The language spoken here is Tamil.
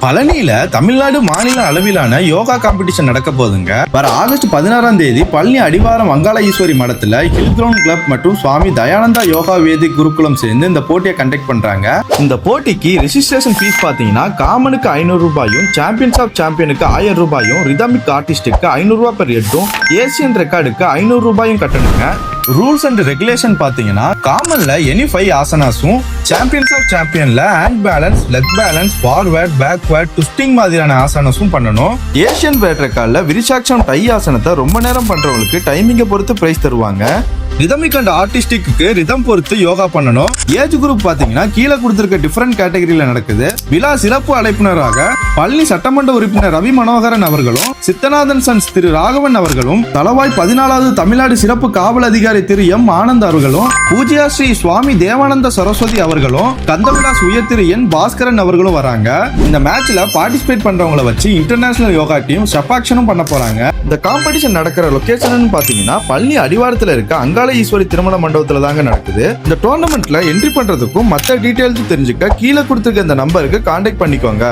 பழனியில தமிழ்நாடு மாநில அளவிலான யோகா காம்படிஷன் நடக்க போதுங்க. வர ஆகஸ்ட் 16ஆம் தேதி பழனி அடிவாரம் வங்காள ஈஸ்வரி மடத்துல ஹில் கிரவுண்ட் கிளப் மற்றும் சுவாமி தயானந்தா யோகா வேதிக் குருகுலம் சேர்ந்து இந்த போட்டியை கண்டக்ட் பண்றாங்க. இந்த போட்டிக்கு ரெஜிஸ்ட்ரேஷன் ஃபீஸ் பாத்தீங்கன்னா காமனுக்கு 500 ரூபாயும், சாம்பியன்ஸ் ஆஃப் சாம்பியனுக்கு 1000 ரூபாயும், ரிதமிக் ஆர்டிஸ்டுக்கு 500 ரூபாய் பெர் ஹெட்டும், ஏசியன் ரெக்கார்டுக்கு 500 ரூபாயும் கட்டணுங்க. ரூல்ஸ் அண்ட் ரெகுலேஷன் பாத்தீங்கன்னா காமன்ல எனி 5 ஆசனாஸும், சாம்பியன்ஸ் ஆஃப் சாம்பியன்ல hand balance, leg balance, forward, backward, twisting மாதிரியான ஆசனாஸும் பண்ணணும். ஏசியன் வேர்ல்ட் ரெக்கார்ட்ல விருஷாட்சம் டை ஆசனத்தை ரொம்ப நேரம் பண்றவங்களுக்கு டைமிங்கை பொறுத்து பிரைஸ் தருவாங்க. ரிதமிக் அண்ட் ஆர்டிஸ்டிக்கு ரிதம் பொறுத்து யோகா பண்ணணும். ஏஜ் குரூப் பாத்தீங்கன்னா கீழே கொடுத்திருக்க டிஃபரெண்ட் கேட்டகரியில நடக்குது. விழா சிறப்பு அழைப்பினராக பழனி சட்டமன்ற உறுப்பினர் ரவி மனோகரன் அவர்களும், சித்தநாதன் சன்ஸ் திரு ராகவன் அவர்களும், தளவாய் 14வது தமிழ்நாடு சிறப்பு காவல் அதிகாரி திரு எம் ஆனந்த் அவர்களும், பூஜ்யா ஸ்ரீ சுவாமி தேவானந்த சரஸ்வதி அவர்களும், கந்தவிலாஸ் உயர் திரு என் பாஸ்கரன் அவர்களும் வராங்க. இந்த மேட்ச்ல பார்ட்டிசிபேட் பண்றவங்களை வச்சு இன்டர்நேஷனல் யோகா டீம் ஷப்பாக்ஷனும் பண்ண போறாங்க. இந்த காம்படிஷன் நடக்கிற லொகேஷன் பாத்தீங்கன்னா பழனி அடிவாரத்துல இருக்க அங்காள ஈஸ்வரி திருமண மண்டபத்துல தாங்க நடக்குது. இந்த டோர்னமெண்ட்ல என்ட்ரி பண்றதுக்கும் மற்ற டீடைல்ஸ் தெரிஞ்சுக்க கீழே கொடுத்திருக்க இந்த நம்பருக்கு கான்டாக்ட் பண்ணிக்கோங்க.